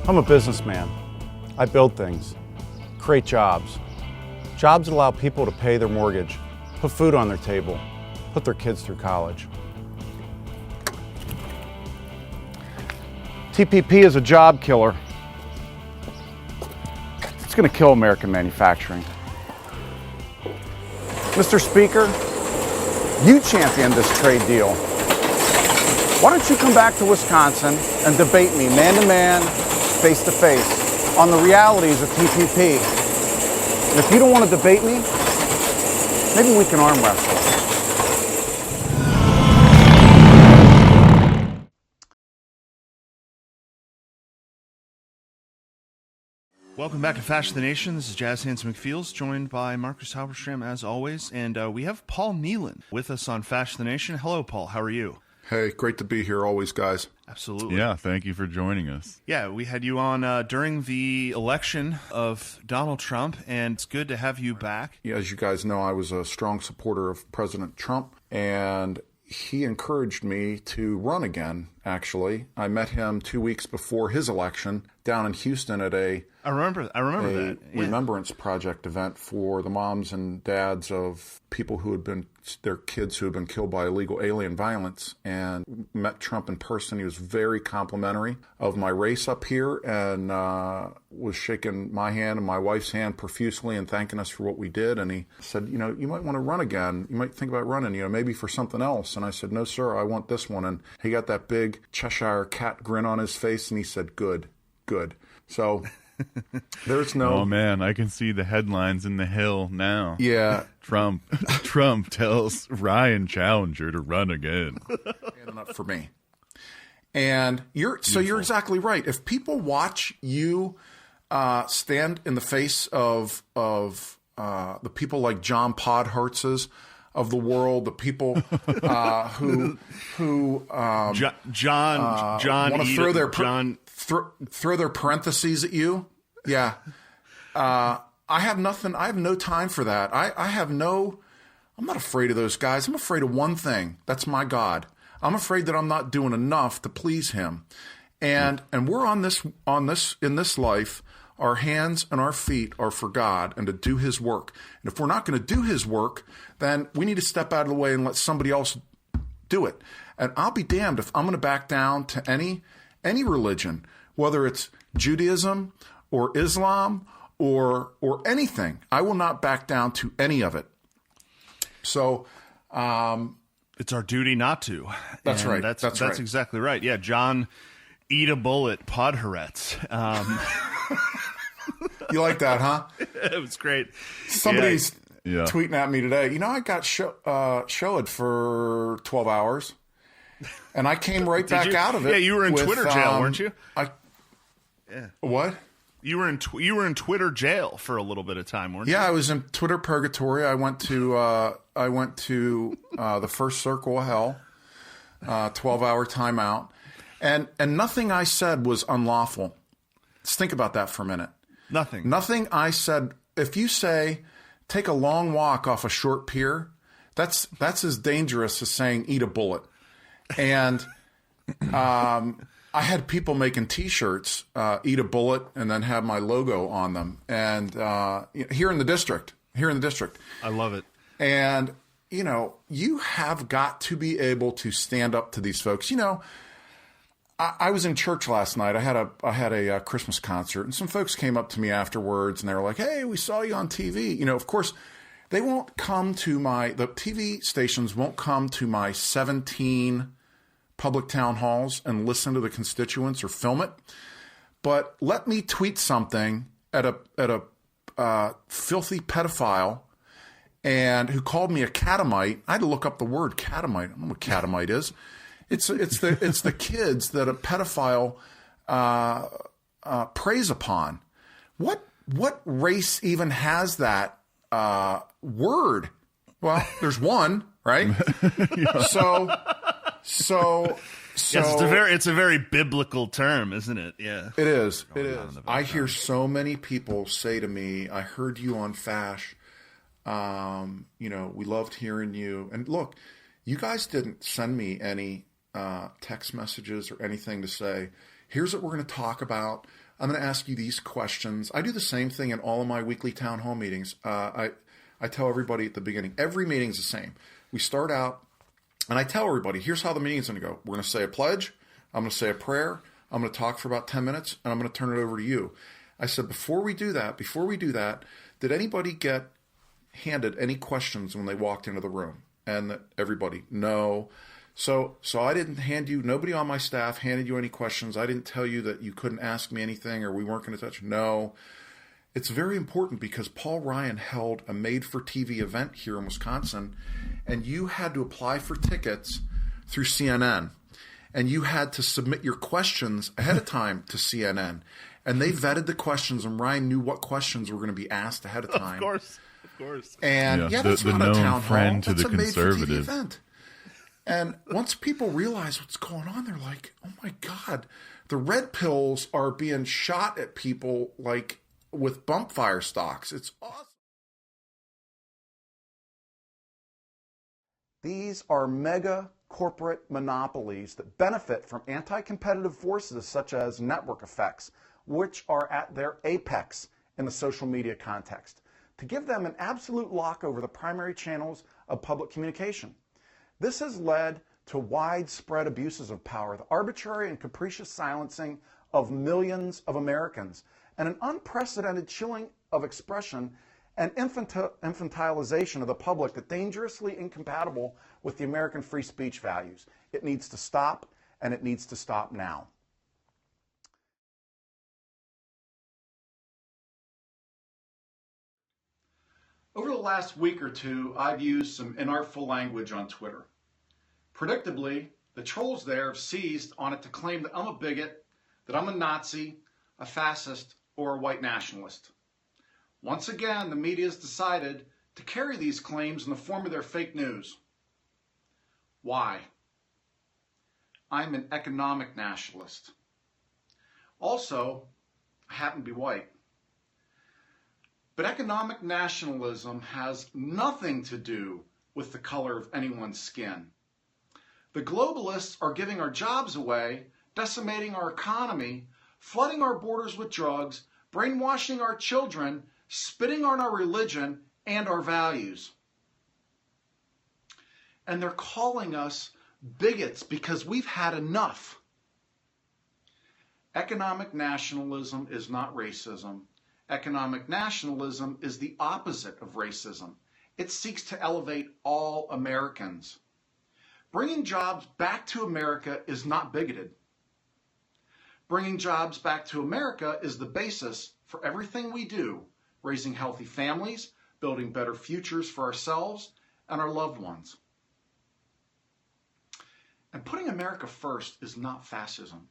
I'm a businessman. I build things, create jobs. Jobs that allow people to pay their mortgage, put food on their table, put their kids through college. TPP is a job killer. It's going to kill American manufacturing. Mr. Speaker, you championed this trade deal. Why don't you come back to Wisconsin and debate me man-to-man, face-to-face, on the realities of TPP? And if you don't want to debate me, maybe we can arm wrestle. Welcome back to Fashion the Nation. This is Jazz Hands McFeels, joined by Marcus Halberstram as always, and we have Paul Nehlen with us on Fashion the Nation. Hello, Paul. How are you? Hey, great to be here always, guys. Absolutely. Yeah, thank you for joining us. Yeah, we had you on during the election of Donald Trump, and it's good to have you back. Yeah, as you guys know, I was a strong supporter of President Trump, and he encouraged me to run again, actually. I met him 2 weeks before his election down in Houston at I remember that. Yeah. Remembrance Project event for the moms and dads of people who had been, their kids who had been killed by illegal alien violence, and met Trump in person. He was very complimentary of my race up here, and was shaking my hand and my wife's hand profusely and thanking us for what we did. And he said, you know, you might want to run again. You might think about running, you know, maybe for something else. And I said, no, sir, I want this one. And he got that big Cheshire cat grin on his face, and he said, good. So there's no... Oh, man, I can see the headlines in the Hill now. Yeah. Trump tells Ryan Challenger to run again. And up for me. And you're exactly right. If people watch you stand in the face of the people like John Podhartz's of the world, the people who John want to throw their parentheses at you. Yeah. I have nothing. I have no time for that. I'm not afraid of those guys. I'm afraid of one thing. That's my God. I'm afraid that I'm not doing enough to please him. And we're in this life, our hands and our feet are for God and to do his work. And if we're not going to do his work, then we need to step out of the way and let somebody else do it. And I'll be damned if I'm going to back down to any religion, whether it's Judaism or Islam or anything. I will not back down to any of it. So it's our duty not to. That's right. That's right. exactly right. Yeah, John Eat a Bullet Podharets. You like that, huh? It was great. Somebody's tweeting at me today. You know, I got showed for 12 hours, and I came right back out of it. Yeah, you were in Twitter jail, weren't you? What? You were in Twitter jail for a little bit of time, weren't you? Yeah, I was in Twitter purgatory. I went to the first circle of hell, 12-hour timeout, and nothing I said was unlawful. Let's think about that for a minute. Nothing I said. If you say, take a long walk off a short pier, that's as dangerous as saying eat a bullet. And I had people making T-shirts, eat a bullet, and then have my logo on them. And here in the district. I love it. And, you know, you have got to be able to stand up to these folks. You know, I was in church last night. I had a Christmas concert, and some folks came up to me afterwards, and they were like, "Hey, we saw you on TV." You know, of course, they won't come to the TV stations won't come to my 17 public town halls and listen to the constituents or film it. But let me tweet something at a filthy pedophile and who called me a catamite. I had to look up the word catamite. I don't know what catamite is. It's the kids that a pedophile preys upon. What race even has that word? Well, there's one, right? So yes, it's a very biblical term, isn't it? Yeah, it is. It is. I hear so many people say to me, "I heard you on Fash. You know, we loved hearing you." And look, you guys didn't send me any text messages or anything to say, here's what we're going to talk about. I'm going to ask you these questions. I do the same thing in all of my weekly town hall meetings. I tell everybody at the beginning, every meeting's the same. We start out, and I tell everybody, here's how the meeting's going to go. We're going to say a pledge. I'm going to say a prayer. I'm going to talk for about 10 minutes, and I'm going to turn it over to you. I said, before we do that, did anybody get handed any questions when they walked into the room? And everybody, no. So I didn't hand you, nobody on my staff handed you any questions. I didn't tell you that you couldn't ask me anything or we weren't going to touch. No. It's very important because Paul Ryan held a made-for-TV event here in Wisconsin, and you had to apply for tickets through CNN. And you had to submit your questions ahead of time to CNN. And they vetted the questions, and Ryan knew what questions were going to be asked ahead of time. Of course. And that's the not a known town friend hall. to That's the a made-for-TV conservative. event. And once people realize what's going on, they're like, oh my God, the red pills are being shot at people like with bump fire stocks. It's awesome. These are mega corporate monopolies that benefit from anti-competitive forces such as network effects, which are at their apex in the social media context, to give them an absolute lock over the primary channels of public communication. This has led to widespread abuses of power, the arbitrary and capricious silencing of millions of Americans, and an unprecedented chilling of expression and infantilization of the public that's dangerously incompatible with the American free speech values. It needs to stop, and it needs to stop now. Over the last week or two, I've used some inartful language on Twitter. Predictably, the trolls there have seized on it to claim that I'm a bigot, that I'm a Nazi, a fascist, or a white nationalist. Once again, the media has decided to carry these claims in the form of their fake news. Why? I'm an economic nationalist. Also, I happen to be white. But economic nationalism has nothing to do with the color of anyone's skin. The globalists are giving our jobs away, decimating our economy, flooding our borders with drugs, brainwashing our children, spitting on our religion and our values. And they're calling us bigots because we've had enough. Economic nationalism is not racism. Economic nationalism is the opposite of racism. It seeks to elevate all Americans. Bringing jobs back to America is not bigoted. Bringing jobs back to America is the basis for everything we do, raising healthy families, building better futures for ourselves and our loved ones. And putting America first is not fascism.